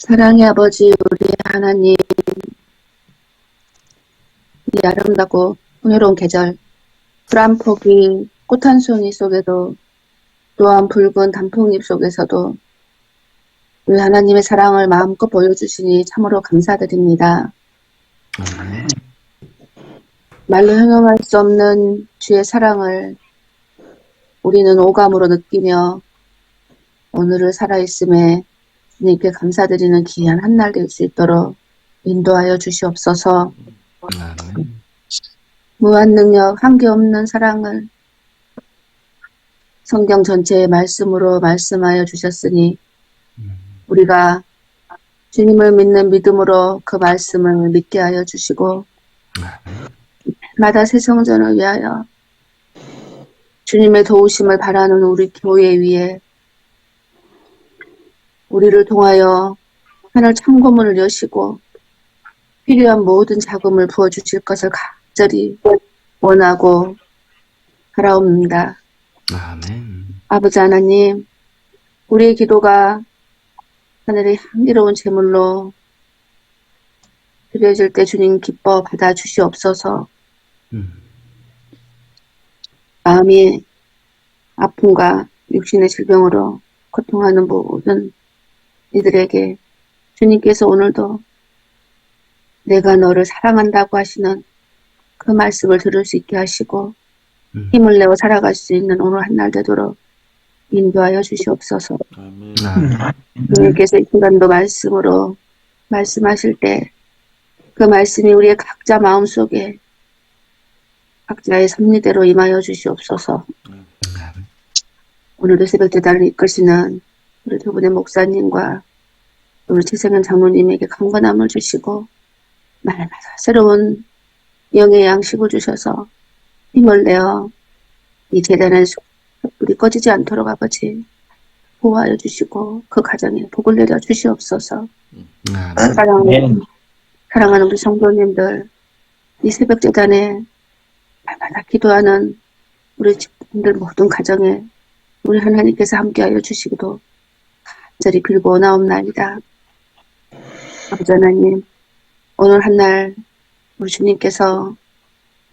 사랑의 아버지 우리 하나님, 이 아름답고 풍요로운 계절, 풀 한 포기, 꽃 한 송이 속에도 또한 붉은 단풍잎 속에서도 우리 하나님의 사랑을 마음껏 보여주시니 참으로 감사드립니다. 말로 형용할 수 없는 주의 사랑을 우리는 오감으로 느끼며 오늘을 살아있음에 주님께 감사드리는 귀한 한날 될 수 있도록 인도하여 주시옵소서. 무한 능력, 한계없는 사랑을 성경 전체의 말씀으로 말씀하여 주셨으니 우리가 주님을 믿는 믿음으로 그 말씀을 믿게 하여 주시고 마다 새 성전을 위하여 주님의 도우심을 바라는 우리 교회 위에 우리를 통하여 하늘 창고문을 여시고 필요한 모든 자금을 부어주실 것을 간절히 원하고 바라옵니다. 아멘. 아버지 하나님, 우리의 기도가 하늘의 향기로운 제물로 드려질 때 주님 기뻐 받아주시옵소서. 마음이 아픔과 육신의 질병으로 고통하는 모든 이들에게 주님께서 오늘도 내가 너를 사랑한다고 하시는 그 말씀을 들을 수 있게 하시고 힘을 내어 살아갈 수 있는 오늘 한날 되도록 인도하여 주시옵소서. 아멘. 주님께서 이 시간도 말씀으로 말씀하실 때 그 말씀이 우리의 각자 마음속에 각자의 섭리대로 임하여 주시옵소서. 오늘도 새벽제단을 이끄시는 우리 두 분의 목사님과 우리 최성현 장로님에게 강건함을 주시고 날마다 새로운 영의 양식을 주셔서 힘을 내어 이 제단의 불이 꺼지지 않도록 아버지 보호하여 주시고 그 가정에 복을 내려 주시옵소서. 사랑하는 우리 성도님들, 이 새벽 제단에 날마다 기도하는 우리 집분들 모든 가정에 우리 하나님께서 함께하여 주시기도 간절히 빌고 나옵나이다. 아버지 하나님, 오늘 한날 우리 주님께서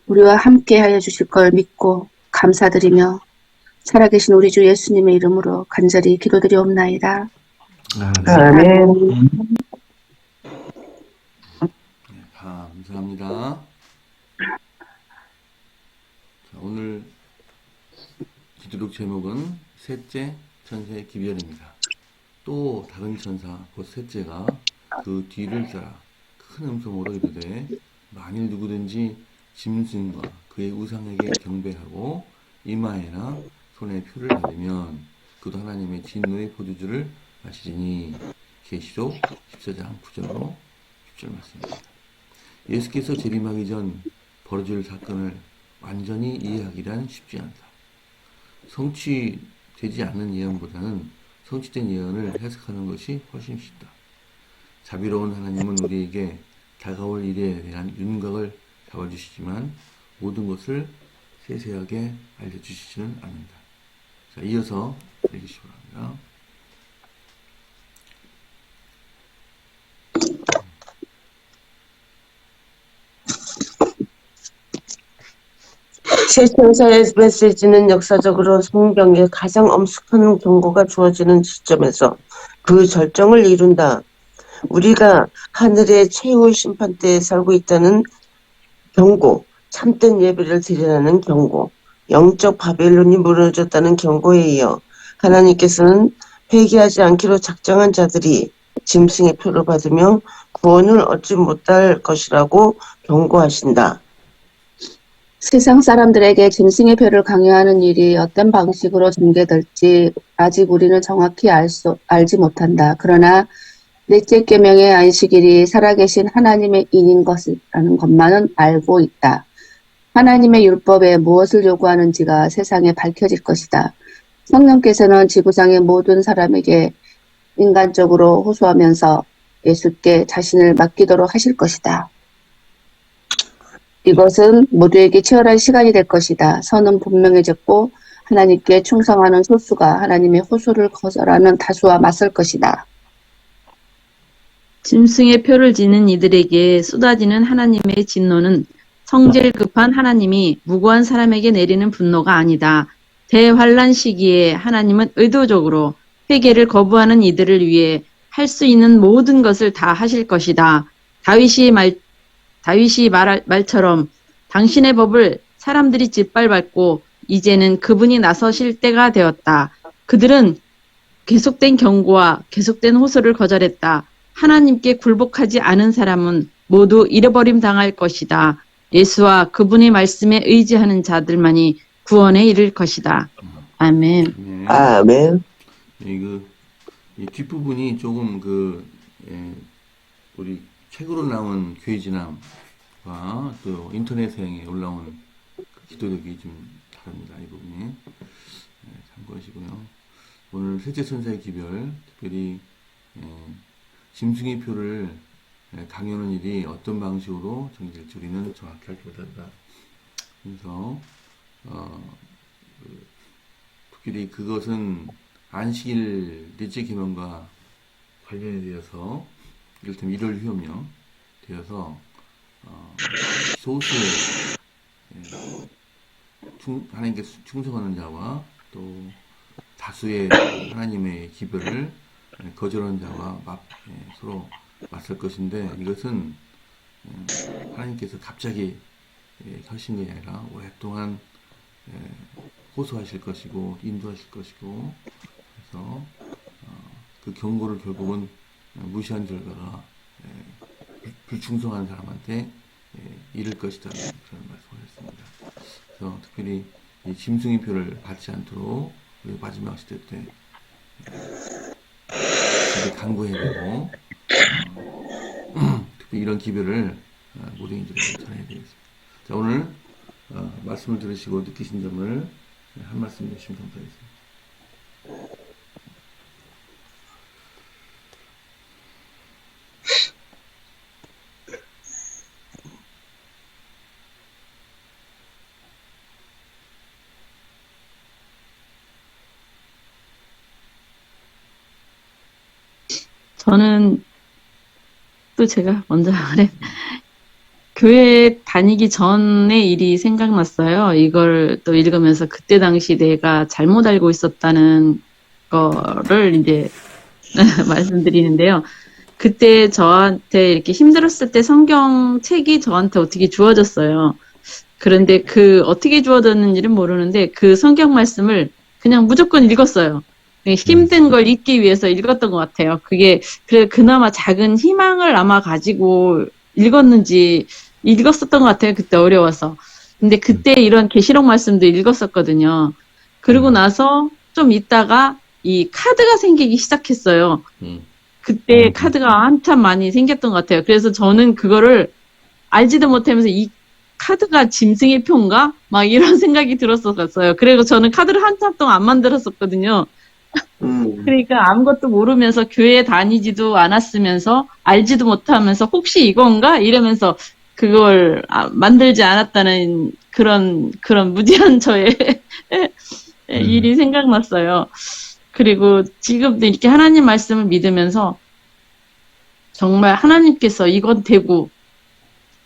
우리와 함께하여 주실 걸 믿고 감사드리며 살아계신 우리 주 예수님의 이름으로 간절히 기도드리옵나이다. 아멘. 감사합니다. 자, 오늘 기도록 제목은 셋째 천사의 기별입니다. 또 다른 천사 곧 셋째가 그 뒤를 따라 큰 음성으로 이르되 만일 누구든지 짐승과 그의 우상에게 경배하고 이마에나 손에 표를 받으면 그도 하나님의 진노의 포도주를 마시리니. 계시록 14장 9절로 10절 말씀입니다. 예수께서 재림하기 전 벌어질 사건을 완전히 이해하기란 쉽지 않다. 성취되지 않는 예언보다는 성취된 예언을 해석하는 것이 훨씬 쉽다. 자비로운 하나님은 우리에게 다가올 일에 대한 윤곽을 잡아주시지만 모든 것을 세세하게 알려주시지는 않는다. 자, 이어서 읽으시기 바랍니다. 새 천사의 메시지는 역사적으로 성경에 가장 엄숙한 경고가 주어지는 시점에서 그 절정을 이룬다. 우리가 하늘의 최후 심판대에 살고 있다는 경고, 참된 예배를 드리라는 경고, 영적 바벨론이 무너졌다는 경고에 이어 하나님께서는 회개하지 않기로 작정한 자들이 짐승의 표를 받으며 구원을 얻지 못할 것이라고 경고하신다. 세상 사람들에게 짐승의 표를 강요하는 일이 어떤 방식으로 전개될지 아직 우리는 정확히 알지 못한다. 그러나 넷째 계명의 안식일이 살아계신 하나님의 인인 것이라는 것만은 알고 있다. 하나님의 율법에 무엇을 요구하는지가 세상에 밝혀질 것이다. 성령께서는 지구상의 모든 사람에게 인간적으로 호소하면서 예수께 자신을 맡기도록 하실 것이다. 이것은 모두에게 치열한 시간이 될 것이다. 선은 분명해졌고 하나님께 충성하는 소수가 하나님의 호소를 거절하는 다수와 맞설 것이다. 짐승의 표를 지는 이들에게 쏟아지는 하나님의 진노는 성질 급한 하나님이 무고한 사람에게 내리는 분노가 아니다. 대환란 시기에 하나님은 의도적으로 회개를 거부하는 이들을 위해 할 수 있는 모든 것을 다 하실 것이다. 다윗이 말처럼 당신의 법을 사람들이 짓밟았고 이제는 그분이 나서실 때가 되었다. 그들은 계속된 경고와 계속된 호소를 거절했다. 하나님께 굴복하지 않은 사람은 모두 잃어버림 당할 것이다. 예수와 그분의 말씀에 의지하는 자들만이 구원에 이를 것이다. 아멘. 네. 아멘. 이 뒷부분이 조금 우리 책으로 나온 교회 진함과 또 인터넷에 올라온 기도력이 좀 다릅니다. 이 부분이. 네, 참고하시고요. 오늘 셋째 천사의 기별, 특별히 짐승의 표를 강요하는 일이 어떤 방식으로 정해질지 우리는 정확히 알지 못한다. 그래서 특별히 그것은 안식일 넷째 계명과 관련이 되어서 이를테면 일월 휴업령 되어서 소수의 하나님께 충성하는 자와 또 다수의 하나님의 기별을 거절하는 자와 서로 맞설 것인데 이것은 하나님께서 갑자기 하신 것이 아니라 오랫동안 호소하실 것이고 인도하실 것이고 그래서 그 경고를 결국은 무시한 결과가 불충성한 사람한테 이를 것이다 그런 말씀을 했습니다. 그래서 특별히 이 짐승의 표를 받지 않도록 우리 마지막 시대 때 강구해야 되고 특히 이런 기별을 모든 이들에게 전해야 되겠습니다. 자, 오늘 말씀을 들으시고 느끼신 점을 한 말씀 주시면 감사하겠습니다. 저는 또 제가 먼저 교회 다니기 전의 일이 생각났어요. 이걸 또 읽으면서 그때 당시 내가 잘못 알고 있었다는 거를 이제 말씀드리는데요. 그때 저한테 이렇게 힘들었을 때 성경책이 저한테 어떻게 주어졌어요. 그런데 그 어떻게 주어졌는지는 모르는데 그 성경 말씀을 그냥 무조건 읽었어요. 힘든 걸 잊기 위해서 읽었던 것 같아요. 그게 그나마 작은 희망을 아마 가지고 읽었었던 것 같아요. 그때 어려워서. 근데 그때 이런 계시록 말씀도 읽었었거든요. 그러고 나서 좀 있다가 이 카드가 생기기 시작했어요. 그때 카드가 한참 많이 생겼던 것 같아요. 그래서 저는 그거를 알지도 못하면서 이 카드가 짐승의 표인가? 막 이런 생각이 들었었어요. 그리고 저는 카드를 한참 동안 안 만들었었거든요. 그러니까 아무것도 모르면서 교회 다니지도 않았으면서 알지도 못하면서 혹시 이건가? 이러면서 그걸 만들지 않았다는 그런 무지한 저의 일이 생각났어요. 그리고 지금도 이렇게 하나님 말씀을 믿으면서 정말 하나님께서 이건 되고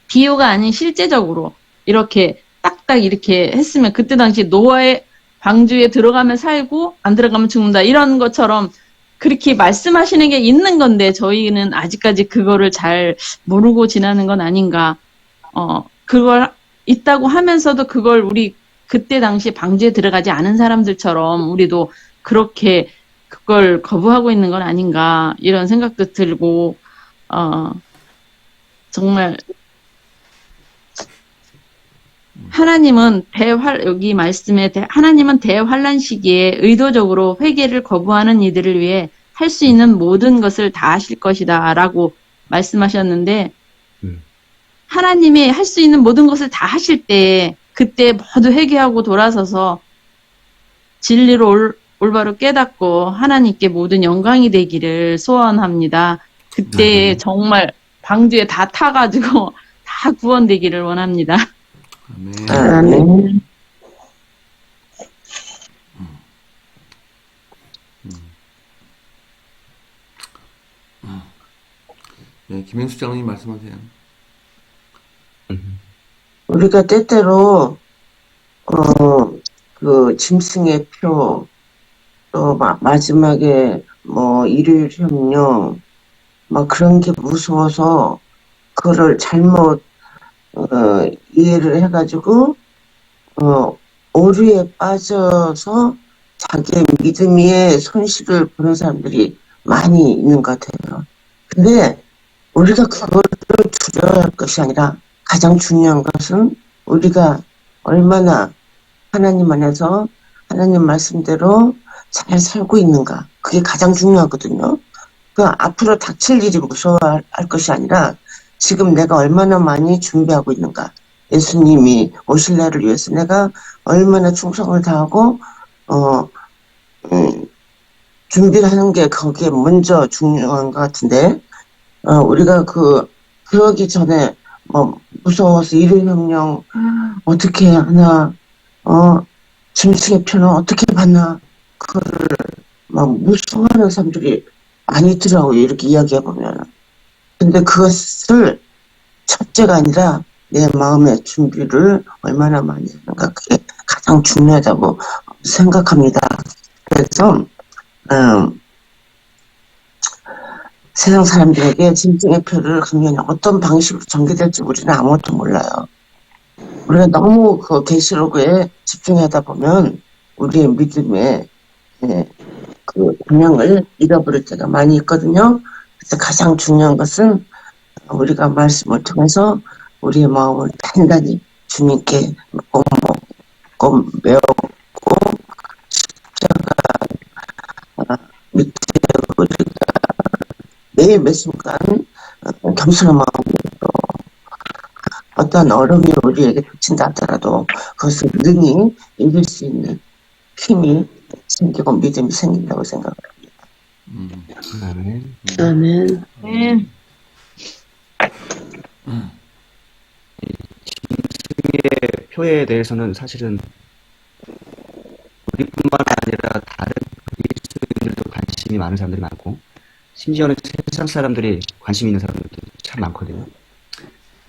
비유가 아닌 실제적으로 이렇게 딱딱 이렇게 했으면 그때 당시 노아의 방주에 들어가면 살고 안 들어가면 죽는다 이런 것처럼 그렇게 말씀하시는 게 있는 건데 저희는 아직까지 그거를 잘 모르고 지나는 건 아닌가. 그걸 있다고 하면서도 그걸 우리 그때 당시 방주에 들어가지 않은 사람들처럼 우리도 그렇게 그걸 거부하고 있는 건 아닌가 이런 생각도 들고 정말 하나님은 여기 말씀에 하나님은 대환란 시기에 의도적으로 회개를 거부하는 이들을 위해 할 수 있는 모든 것을 다 하실 것이다 라고 말씀하셨는데 하나님이 할 수 있는 모든 것을 다 하실 때 그때 모두 회개하고 돌아서서 진리로 올바로 깨닫고 하나님께 모든 영광이 되기를 소원합니다. 그때 정말 방주에 다 타가지고 다 구원되기를 원합니다. 아멘. 아멘. 네, 김영수 장로님 말씀하세요. 우리가 때때로 그 짐승의 표, 또 마지막에 뭐 일요일 혁명, 막 그런 게 무서워서 그거를 잘못 이해를 해가지고 오류에 빠져서 자기의 믿음의 손실을 보는 사람들이 많이 있는 것 같아요. 근데 우리가 그거를 두려워할 것이 아니라 가장 중요한 것은 우리가 얼마나 하나님 안에서 하나님 말씀대로 잘 살고 있는가. 그게 가장 중요하거든요. 그 앞으로 닥칠 일이 무서워할 것이 아니라 지금 내가 얼마나 많이 준비하고 있는가. 예수님이 오실 날을 위해서 내가 얼마나 충성을 다하고 준비를 하는 게 거기에 먼저 중요한 것 같은데 우리가 그러기 전에 뭐 무서워서 일요일명령 어떻게 하나 짐승의 표는 어떻게 받나 그거를 막 무서워하는 사람들이 많이 있더라고요. 이렇게 이야기해보면. 근데 그것을 첫째가 아니라 내 마음의 준비를 얼마나 많이 하는가 그게 가장 중요하다고 생각합니다. 그래서 세상 사람들에게 짐승의 표를 강연히 어떤 방식으로 전개될지 우리는 아무것도 몰라요. 우리가 너무 그 계시록에 집중하다 보면 우리의 믿음의 그 방향을 잃어버릴 때가 많이 있거든요. 그래서 가장 중요한 것은 우리가 말씀을 통해서 우리의 마음을 단단히 주님께 꼭 메우고 밑에 우리가 매일 매 순간 겸손한 마음으로 어떤 어려움이 우리에게 닥친다 하더라도 그것을 능히 이길 수 있는 힘이 생기고 믿음이 생긴다고 생각합니다. 아멘. 아멘. 네. 짐승의 표에 대해서는 사실은 우리뿐만 아니라 다른 그리스도인들도 관심이 많은 사람들이 많고 심지어는 세상 사람들이 관심 있는 사람들도 참 많거든요.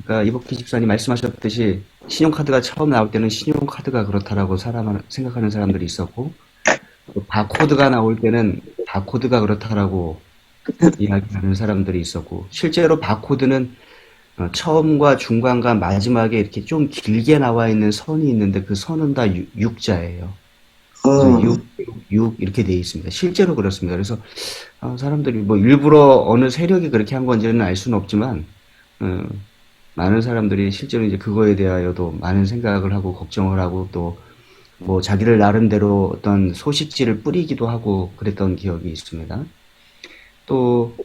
그러니까 이복희 집사님 말씀하셨듯이 신용카드가 처음 나올 때는 신용카드가 그렇다라고 생각하는 사람들이 있었고 또 바코드가 나올 때는 바코드가 그렇다라고 이야기하는 사람들이 있었고 실제로 바코드는 처음과 중간과 마지막에 이렇게 좀 길게 나와 있는 선이 있는데 그 선은 다 육자예요. 그래서 6 이렇게 돼 있습니다. 실제로 그렇습니다. 그래서 사람들이 뭐 일부러 어느 세력이 그렇게 한 건지는 알 수는 없지만 많은 사람들이 실제로 이제 그거에 대하여도 많은 생각을 하고 걱정을 하고 또 뭐 자기들 나름대로 어떤 소식지를 뿌리기도 하고 그랬던 기억이 있습니다. 또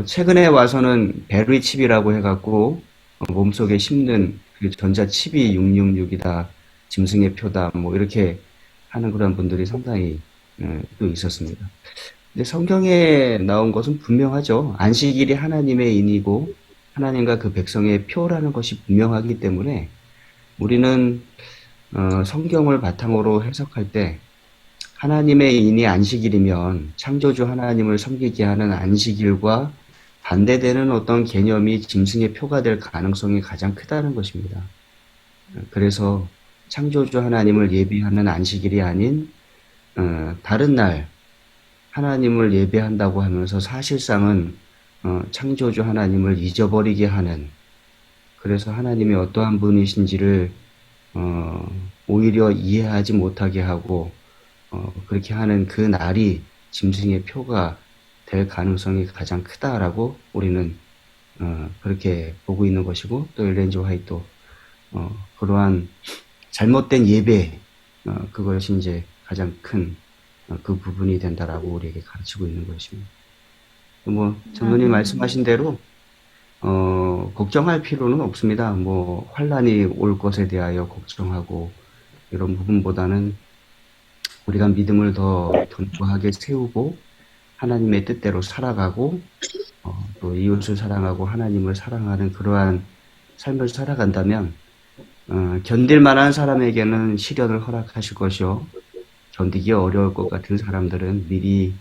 최근에 와서는 배터리 칩이라고 해갖고 몸속에 심는 그 전자칩이 666이다, 짐승의 표다, 뭐 이렇게 하는 그런 분들이 상당히 또 있었습니다. 근데 성경에 나온 것은 분명하죠. 안식일이 하나님의 인이고 하나님과 그 백성의 표라는 것이 분명하기 때문에 우리는 성경을 바탕으로 해석할 때 하나님의 인이 안식일이면 창조주 하나님을 섬기게 하는 안식일과 반대되는 어떤 개념이 짐승의 표가 될 가능성이 가장 크다는 것입니다. 그래서 창조주 하나님을 예배하는 안식일이 아닌 다른 날 하나님을 예배한다고 하면서 사실상은 창조주 하나님을 잊어버리게 하는 그래서 하나님이 어떠한 분이신지를 오히려 이해하지 못하게 하고 그렇게 하는 그 날이 짐승의 표가 될 가능성이 가장 크다라고 우리는 그렇게 보고 있는 것이고 또 엘렌 G. 화이트도 그러한 잘못된 예배 그것이 이제 가장 큰 그 부분이 된다라고 우리에게 가르치고 있는 것입니다. 뭐 장로님 말씀하신 대로 걱정할 필요는 없습니다. 뭐 환란이 올 것에 대하여 걱정하고 이런 부분보다는 우리가 믿음을 더 견고하게 세우고 하나님의 뜻대로 살아가고 또 이웃을 사랑하고 하나님을 사랑하는 그러한 삶을 살아간다면 견딜 만한 사람에게는 시련을 허락하실 것이요 견디기 어려울 것 같은 사람들은 미리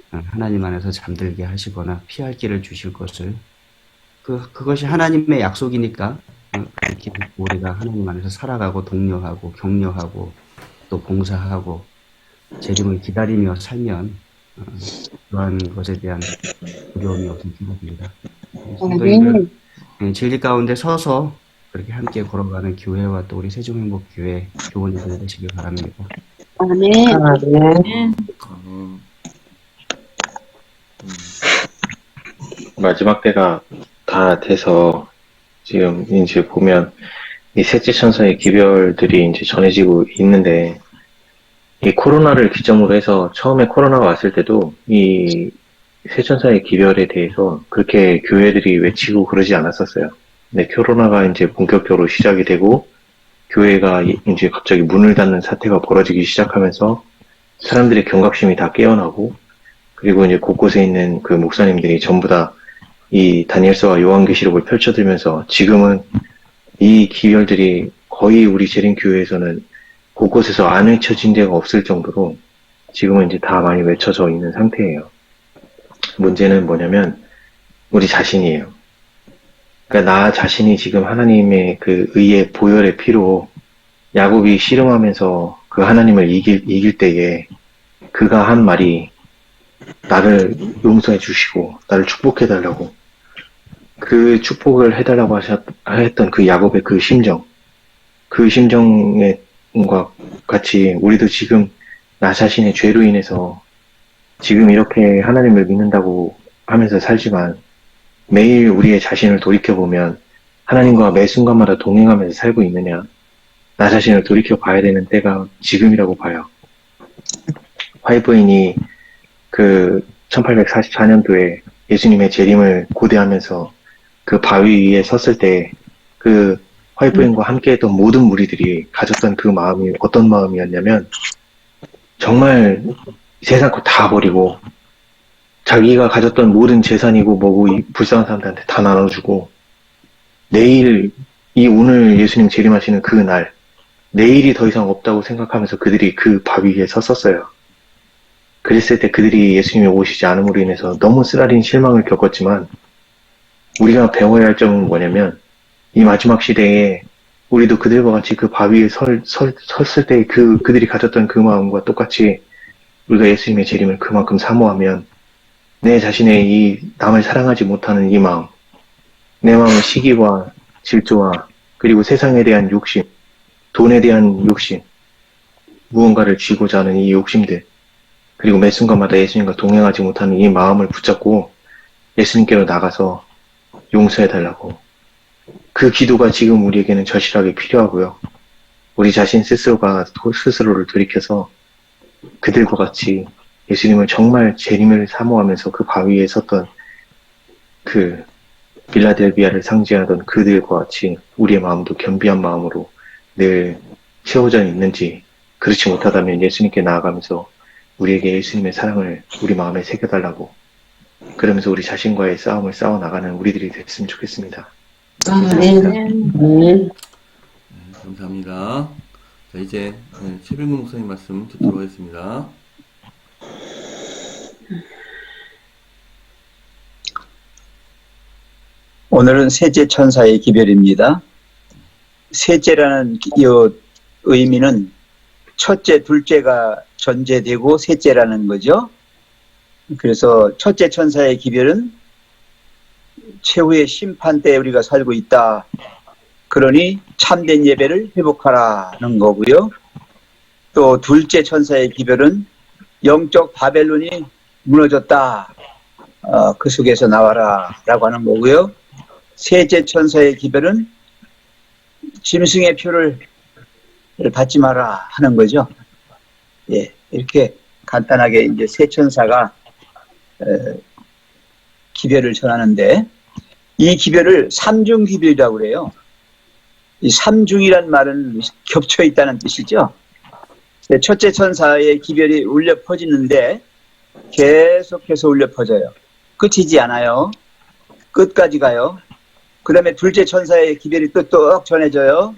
하나님 안에서 잠들게 하시거나 피할 길을 주실 것을 그것이 하나님의 약속이니까 그렇게 우리가 하나님 안에서 살아가고 독려하고 격려하고 또 봉사하고 재림을 기다리며 살면 그러한 것에 대한 두려움이 없으면 생각합니다. 성도님들 진리 가운데 서서 그렇게 함께 걸어가는 교회와 또 우리 세종행복교회 교원님들 되시길 바랍니다. 아멘. 네. 마지막 때가 다 돼서 지금 이제 보면 이 셋째 천사의 기별들이 이제 전해지고 있는데, 이 코로나를 기점으로 해서 처음에 코로나가 왔을 때도 이 세 천사의 기별에 대해서 그렇게 교회들이 외치고 그러지 않았었어요. 근데 코로나가 이제 본격적으로 시작이 되고 교회가 이제 갑자기 문을 닫는 사태가 벌어지기 시작하면서 사람들의 경각심이 다 깨어나고, 그리고 이제 곳곳에 있는 그 목사님들이 전부 다 이 다니엘서와 요한계시록을 펼쳐들면서 지금은 이 기별들이 거의 우리 재림교회에서는 곳곳에서 안 외쳐진 데가 없을 정도로 지금은 이제 다 많이 외쳐져 있는 상태예요. 문제는 뭐냐면 우리 자신이에요. 그러니까 나 자신이 지금 하나님의 그 의의 보혈의 피로 야곱이 씨름하면서 그 하나님을 이길 때에 그가 한 말이 나를 용서해 주시고 나를 축복해 달라고, 그 축복을 해달라고 했던 그 야곱의 그 심정, 그 심정과 같이 우리도 지금 나 자신의 죄로 인해서 지금 이렇게 하나님을 믿는다고 하면서 살지만 매일 우리의 자신을 돌이켜보면 하나님과 매 순간마다 동행하면서 살고 있느냐, 나 자신을 돌이켜 봐야 되는 때가 지금이라고 봐요. 화이트인이 그 1844년도에 예수님의 재림을 고대하면서 그 바위 위에 섰을 때 그 화이트인과 함께 했던 모든 무리들이 가졌던 그 마음이 어떤 마음이었냐면, 정말 세상 거 다 버리고 자기가 가졌던 모든 재산이고 뭐고 이 불쌍한 사람들한테 다 나눠주고, 내일 이 오늘 예수님 재림하시는 그 날, 내일이 더 이상 없다고 생각하면서 그들이 그 바위 위에 섰었어요. 그랬을 때 그들이 예수님이 오시지 않음으로 인해서 너무 쓰라린 실망을 겪었지만, 우리가 배워야 할 점은 뭐냐면 이 마지막 시대에 우리도 그들과 같이 그 바위에 섰을 때 그들이 가졌던 그 마음과 똑같이 우리가 예수님의 재림을 그만큼 사모하면 내 자신의 이 남을 사랑하지 못하는 이 마음, 내 마음의 시기와 질투와 그리고 세상에 대한 욕심, 돈에 대한 욕심, 무언가를 쥐고자 하는 이 욕심들, 그리고 매 순간마다 예수님과 동행하지 못하는 이 마음을 붙잡고 예수님께로 나가서 용서해달라고, 그 기도가 지금 우리에게는 절실하게 필요하고요. 우리 자신 스스로가 스스로를 돌이켜서 그들과 같이 예수님을 정말 재림을 사모하면서 그 바위에 섰던 그 빌라델비아를 상징하던 그들과 같이 우리의 마음도 겸비한 마음으로 늘 채워져 있는지, 그렇지 못하다면 예수님께 나아가면서 우리에게 예수님의 사랑을 우리 마음에 새겨달라고, 그러면서 우리 자신과의 싸움을 싸워나가는 우리들이 됐으면 좋겠습니다. 아멘. 감사합니다. 자, 이제 최병근 목사님 말씀 듣도록 하겠습니다. 오늘은 셋째 천사의 기별입니다. 셋째라는 이 의미는 첫째, 둘째가 전제되고 셋째라는 거죠. 그래서 첫째 천사의 기별은 최후의 심판 때 우리가 살고 있다. 그러니 참된 예배를 회복하라는 거고요. 또 둘째 천사의 기별은 영적 바벨론이 무너졌다. 그 속에서 나와라 라고 하는 거고요. 셋째 천사의 기별은 짐승의 표를 받지 마라 하는 거죠. 예, 이렇게 간단하게 이제 세 천사가 기별을 전하는데, 이 기별을 삼중 기별이라고 그래요. 이 삼중이란 말은 겹쳐 있다는 뜻이죠. 첫째 천사의 기별이 울려 퍼지는데 계속해서 울려 퍼져요. 끝이지 않아요. 끝까지 가요. 그 다음에 둘째 천사의 기별이 또 전해져요.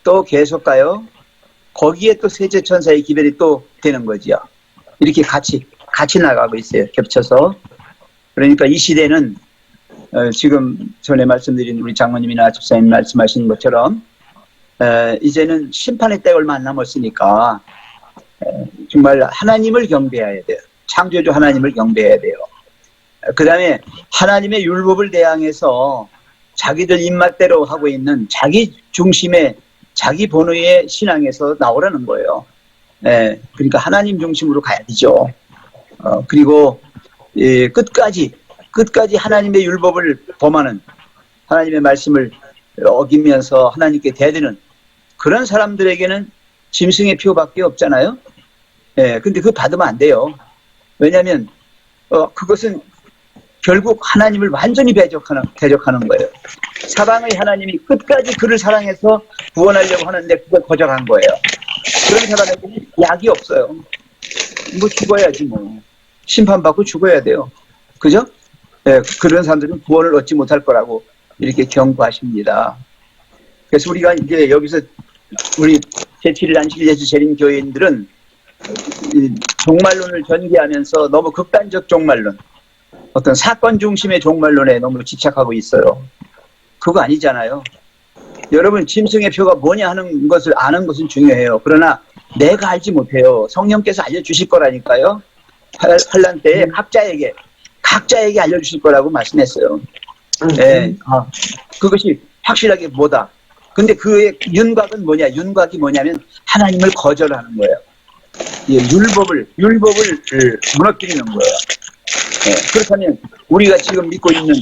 또 계속 가요. 거기에 또 셋째 천사의 기별이 또 되는 거지요. 이렇게 같이 나가고 있어요. 겹쳐서. 그러니까 이 시대는 지금 전에 말씀드린 우리 장모님이나 집사님 말씀하신 것처럼 이제는 심판의 때가 얼마 안 남았으니까 정말 하나님을 경배해야 돼요. 창조주 하나님을 경배해야 돼요. 그 다음에 하나님의 율법을 대항해서 자기들 입맛대로 하고 있는 자기 중심의 자기 본의의 신앙에서 나오라는 거예요. 그러니까 하나님 중심으로 가야 되죠. 그리고 끝까지 하나님의 율법을 범하는, 하나님의 말씀을 어기면서 하나님께 대드는 그런 사람들에게는 짐승의 표밖에 없잖아요. 근데 그거 받으면 안 돼요. 왜냐하면 그것은 결국 하나님을 완전히 대적하는 거예요. 사방의 하나님이 끝까지 그를 사랑해서 구원하려고 하는데 그걸 거절한 거예요. 그런 사람에게는 약이 없어요. 뭐 죽어야지 뭐. 심판받고 죽어야 돼요. 그죠? 그런 사람들은 구원을 얻지 못할 거라고 이렇게 경고하십니다. 그래서 우리가 이제 여기서 우리 제7일 안식일 예수 재림 교인들은 종말론을 전개하면서 너무 극단적 종말론, 어떤 사건 중심의 종말론에 너무 집착하고 있어요. 그거 아니잖아요. 여러분, 짐승의 표가 뭐냐 하는 것을 아는 것은 중요해요. 그러나 내가 알지 못해요. 성령께서 알려주실 거라니까요. 환란 때에 각자에게 알려주실 거라고 말씀했어요. 그것이 확실하게 뭐다. 근데 그의 윤곽은 뭐냐? 윤곽이 뭐냐면 하나님을 거절하는 거예요. 율법을 무너뜨리는 거예요. 그렇다면 우리가 지금 믿고 있는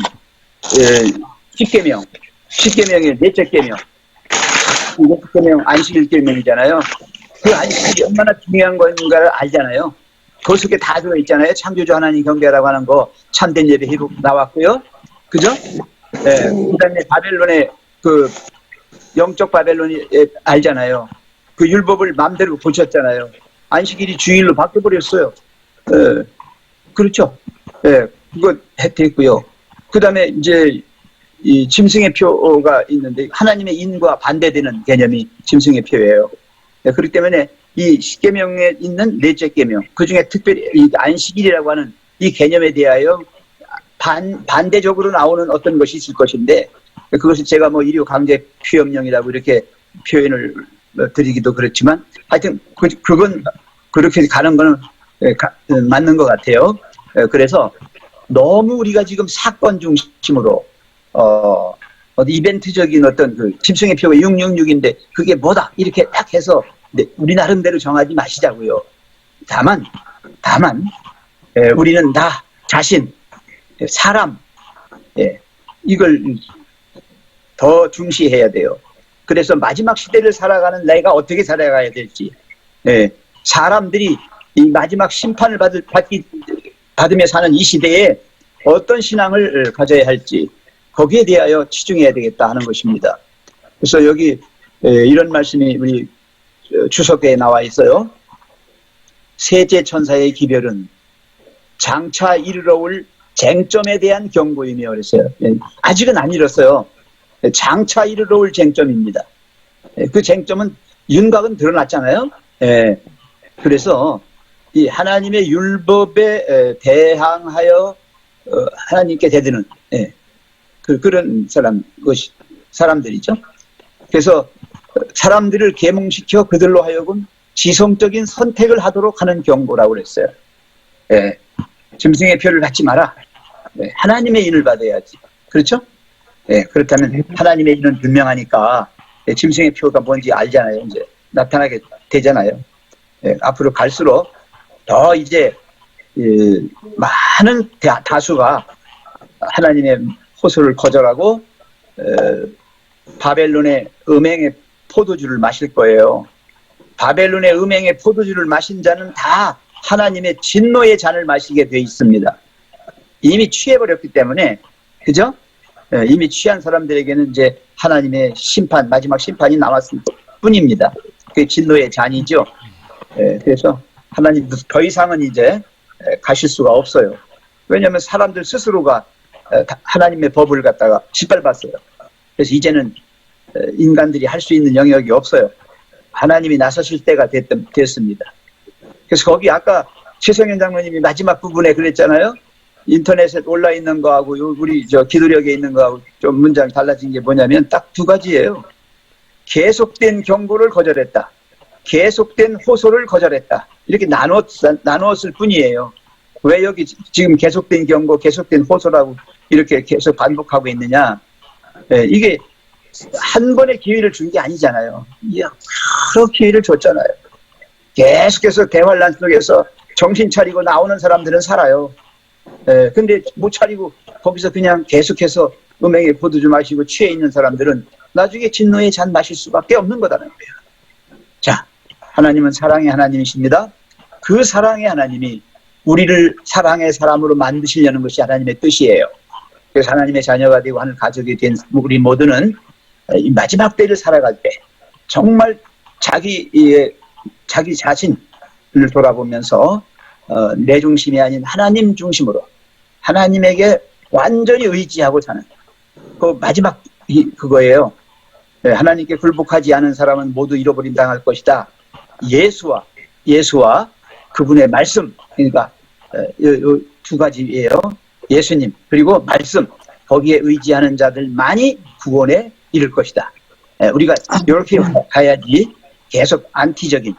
십계명의 넷째 계명, 계명 안식일 계명이잖아요. 그 안식일이 얼마나 중요한 건가를 알잖아요. 그 속에 다 들어있잖아요. 창조주 하나님 경배라고 하는 거, 참된 예배 회복 나왔고요. 그죠? 그 다음에 바벨론의 그 영적 바벨론이 알잖아요. 그 율법을 마음대로 고쳤잖아요. 안식일이 주일로 바뀌어버렸어요. 그렇죠. 그거 됐고요. 그 다음에 이제 이 짐승의 표가 있는데 하나님의 인과 반대되는 개념이 짐승의 표예요. 그렇기 때문에 이 십계명에 있는 넷째 계명, 그 중에 특별히 이 안식일이라고 하는 이 개념에 대하여 반대적으로 나오는 어떤 것이 있을 것인데, 그것을 제가 뭐 일요 강제 피업령이라고 이렇게 표현을 드리기도 그렇지만, 하여튼 그건 그렇게 가는 거는 맞는 것 같아요. 그래서 너무 우리가 지금 사건 중심으로 이벤트적인 어떤 그 짐승의 표가 666인데 그게 뭐다 이렇게 딱 해서 우리 나름대로 정하지 마시자고요. 다만 우리는 나 자신, 사람, 이걸 더 중시해야 돼요. 그래서 마지막 시대를 살아가는 내가 어떻게 살아가야 될지, 사람들이 이 마지막 심판을 받으며 사는 이 시대에 어떤 신앙을 가져야 할지 거기에 대하여 치중해야 되겠다 하는 것입니다. 그래서 여기 이런 말씀이 우리 추석에 나와 있어요. 셋째 천사의 기별은 장차 이르러 올 쟁점에 대한 경고이며 그랬어요. 아직은 안 이뤘어요. 장차 이르러 올 쟁점입니다. 그 쟁점은 윤곽은 드러났잖아요. 그래서 이 하나님의 율법에 대항하여 하나님께 대드는 그런 사람들이죠. 그래서 사람들을 계몽시켜 그들로 하여금 지성적인 선택을 하도록 하는 경고라고 그랬어요. 짐승의 표를 받지 마라. 하나님의 인을 받아야지. 그렇죠? 그렇다면 하나님의 인은 분명하니까 짐승의 표가 뭔지 알잖아요. 이제 나타나게 되잖아요. 앞으로 갈수록 더 이제 많은 다수가 하나님의 호소를 거절하고 바벨론의 음행의 포도주를 마실 거예요. 바벨론의 음행의 포도주를 마신 자는 다 하나님의 진노의 잔을 마시게 돼 있습니다. 이미 취해버렸기 때문에, 그죠? 이미 취한 사람들에게는 이제 하나님의 심판, 마지막 심판이 남았을 뿐입니다. 그게 진노의 잔이죠. 그래서 하나님 더 이상은 이제 가실 수가 없어요. 왜냐하면 사람들 스스로가 하나님의 법을 갖다가 짓밟았어요. 그래서 이제는 인간들이 할 수 있는 영역이 없어요. 하나님이 나서실 때가 됐습니다. 그래서 거기 아까 최성현 장로님이 마지막 부분에 그랬잖아요. 인터넷에 올라 있는 거하고 우리 저 기도력에 있는 거하고 좀 문장 달라진 게 뭐냐면 딱 두 가지예요. 계속된 경고를 거절했다. 계속된 호소를 거절했다. 이렇게 나누었을 뿐이에요. 왜 여기 지금 계속된 경고, 계속된 호소라고 이렇게 계속 반복하고 있느냐. 예, 이게 한 번의 기회를 준 게 아니잖아요. 여러 기회를 줬잖아요. 계속해서 대환란 속에서 정신 차리고 나오는 사람들은 살아요. 예, 근데 못 차리고 거기서 그냥 계속해서 음행에 포도주 마시고 취해 있는 사람들은 나중에 진노의 잔 마실 수밖에 없는 거다는 거예요. 자, 하나님은 사랑의 하나님이십니다. 그 사랑의 하나님이 우리를 사랑의 사람으로 만드시려는 것이 하나님의 뜻이에요. 그래서 하나님의 자녀가 되고 하는 가족이 된 우리 모두는 이 마지막 때를 살아갈 때 정말 자기 자신을 돌아보면서 내 중심이 아닌 하나님 중심으로 하나님에게 완전히 의지하고 사는 그 마지막 그거예요. 하나님께 굴복하지 않은 사람은 모두 잃어버림 당할 것이다. 예수와 그분의 말씀, 그러니까 두 가지예요. 예수님 그리고 말씀, 거기에 의지하는 자들만이 구원에 이를 것이다. 우리가 이렇게 가야지 계속 안티적인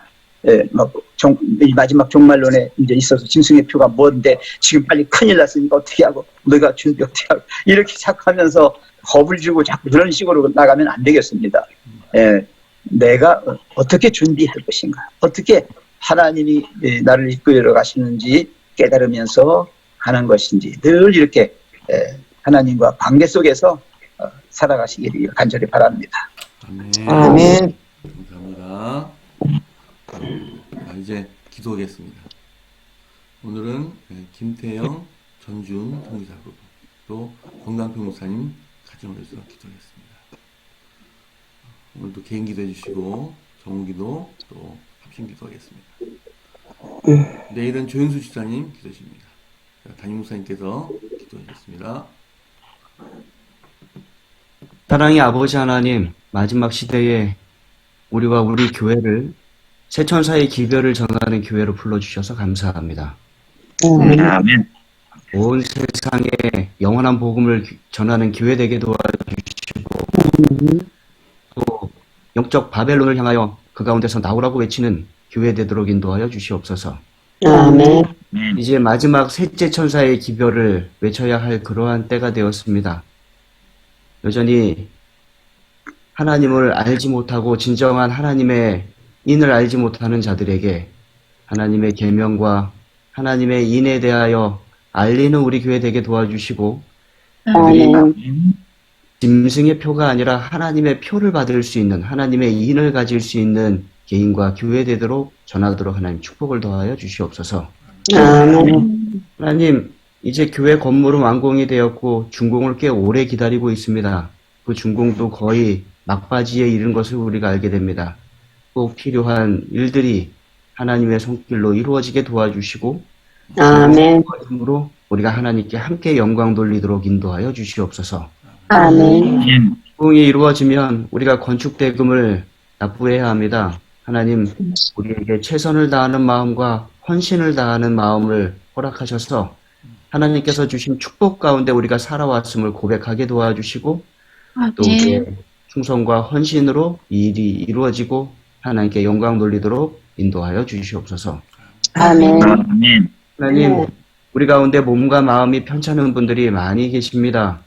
마지막 종말론에 이제 있어서 짐승의 표가 뭔데 지금 빨리 큰일 났으니까 어떻게 하고 너희가 준비 어떻게 하고 이렇게 자꾸 하면서 겁을 주고 자꾸 그런 식으로 나가면 안 되겠습니다. 내가 어떻게 준비할 것인가, 어떻게 하나님이 나를 이끌어 가시는지 깨달으면서 하는 것인지 늘 이렇게 하나님과 관계 속에서 살아가시기를 간절히 바랍니다. 아멘. 감사합니다. 자, 이제 기도하겠습니다. 오늘은 김태영, 전준 성기사부 또 건강표 목사님 가정을 위해서 기도하겠습니다. 오늘도 개인 기도해 주시고 정기도 또 합심 기도하겠습니다. 내일은 조현수 집사님 기도십니다. 담임 목사님께서 기도하셨습니다. 사랑의 아버지 하나님, 마지막 시대에 우리와 우리 교회를 세천사의 기별을 전하는 교회로 불러주셔서 감사합니다. 아멘. 온 세상에 영원한 복음을 전하는 교회 되게 도와주시고 또 영적 바벨론을 향하여 그 가운데서 나오라고 외치는 교회 되도록 인도하여 주시옵소서. 아멘. 이제 마지막 셋째 천사의 기별을 외쳐야 할 그러한 때가 되었습니다. 여전히 하나님을 알지 못하고 진정한 하나님의 인을 알지 못하는 자들에게 하나님의 계명과 하나님의 인에 대하여 알리는 우리 교회 되게 도와주시고 그들이 짐승의 표가 아니라 하나님의 표를 받을 수 있는 하나님의 인을 가질 수 있는 개인과 교회 되도록 전하도록 하나님 축복을 더하여 주시옵소서. 하나님, 이제 교회 건물은 완공이 되었고 준공을 꽤 오래 기다리고 있습니다. 그 준공도 거의 막바지에 이른 것을 우리가 알게 됩니다. 꼭 필요한 일들이 하나님의 손길로 이루어지게 도와주시고 아멘. 으로 우리가 하나님께 함께 영광 돌리도록 인도하여 주시옵소서. 아멘. 준공이 이루어지면 우리가 건축 대금을 납부해야 합니다. 하나님, 우리에게 최선을 다하는 마음과 헌신을 다하는 마음을 허락하셔서 하나님께서 주신 축복 가운데 우리가 살아왔음을 고백하게 도와주시고 또 우리의 충성과 헌신으로 이 일이 이루어지고 하나님께 영광 돌리도록 인도하여 주시옵소서. 아멘. 하나님, 우리 가운데 몸과 마음이 편찮은 분들이 많이 계십니다.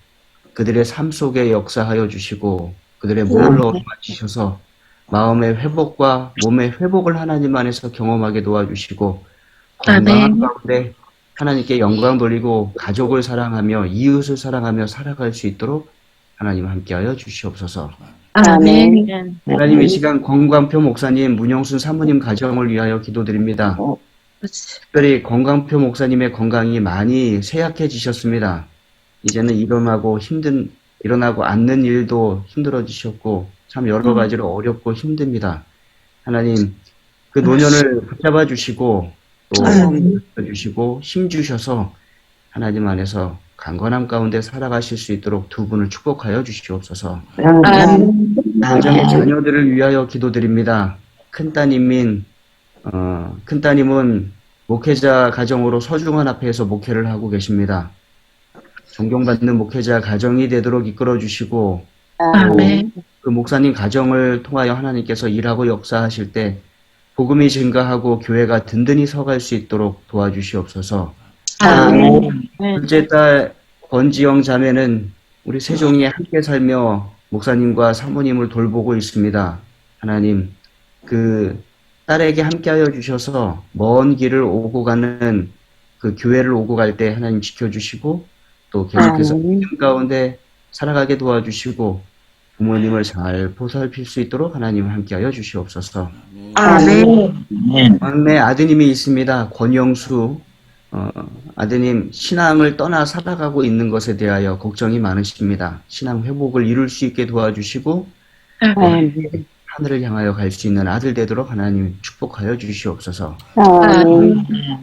그들의 삶 속에 역사하여 주시고 그들의 몸을 어루만지셔서 마음의 회복과 몸의 회복을 하나님 안에서 경험하게 도와주시고 건강한 가운데 하나님께 영광 돌리고 가족을 사랑하며 이웃을 사랑하며 살아갈 수 있도록 하나님 함께하여 주시옵소서. 아멘. 하나님, 이 시간 건강표 목사님, 문영순 사모님 가정을 위하여 기도드립니다. 특별히 건강표 목사님의 건강이 많이 쇠약해지셨습니다. 이제는 일어나고 앉는 일도 힘들어지셨고 참 여러 가지로 어렵고 힘듭니다. 하나님, 그 노년을 붙잡아 주시고 또 주시고 힘 주셔서 하나님 안에서 강건함 가운데 살아가실 수 있도록 두 분을 축복하여 주시옵소서. 가정의 자녀들을 위하여 기도드립니다. 큰따님은 목회자 가정으로 소중한 앞에서 목회를 하고 계십니다. 존경받는 목회자 가정이 되도록 이끌어 주시고 아멘. 그 목사님 가정을 통하여 하나님께서 일하고 역사하실 때 복음이 증가하고 교회가 든든히 서갈 수 있도록 도와주시옵소서. 아멘. 둘째 딸 권지영 자매는 우리 세종이에 함께 살며 목사님과 사모님을 돌보고 있습니다. 하나님, 그 딸에게 함께하여 주셔서 먼 길을 오고 가는 그 교회를 오고 갈 때 하나님 지켜주시고 또 계속해서 믿음 가운데 살아가게 도와주시고 부모님을 잘 보살필 수 있도록 하나님 함께하여 주시옵소서. 아멘. 막내 아드님이 있습니다. 권영수 아드님 신앙을 떠나 살아가고 있는 것에 대하여 걱정이 많으십니다. 신앙 회복을 이룰 수 있게 도와주시고 하늘을 향하여 갈 수 있는 아들 되도록 하나님 축복하여 주시옵소서.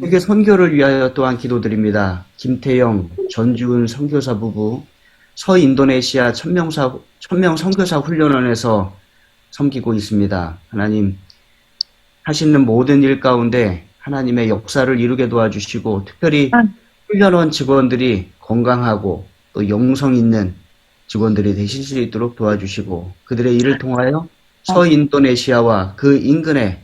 세계 선교를 위하여 또한 기도드립니다. 김태영, 전주은 선교사 부부 서인도네시아 천명 선교사 훈련원에서 섬기고 있습니다. 하나님 하시는 모든 일 가운데 하나님의 역사를 이루게 도와주시고 특별히 훈련원 직원들이 건강하고 또 영성 있는 직원들이 되실 수 있도록 도와주시고 그들의 일을 통하여 서인도네시아와 그 인근의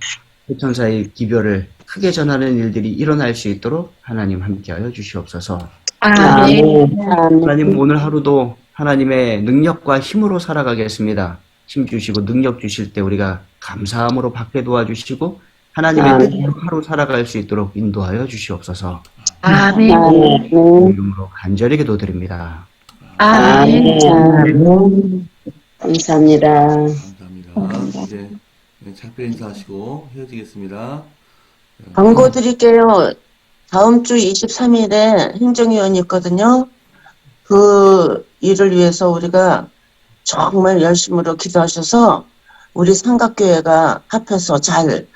해천사의 기별을 크게 전하는 일들이 일어날 수 있도록 하나님 함께하여 주시옵소서. 하나님 오늘 하루도 하나님의 능력과 힘으로 살아가겠습니다. 힘 주시고 능력 주실 때 우리가 감사함으로 받게 도와주시고 하나님의 뜻대로 하루 살아갈 수 있도록 인도하여 주시옵소서. 아멘. 이름으로 간절히 기도드립니다. 아멘. 감사합니다. 감사합니다. 이제 작별 인사하시고 헤어지겠습니다. 광고 드릴게요. 다음 주 23일에 행정위원이 있거든요. 그 일을 위해서 우리가 정말 열심으로 기도하셔서 우리 삼각교회가 합해서 잘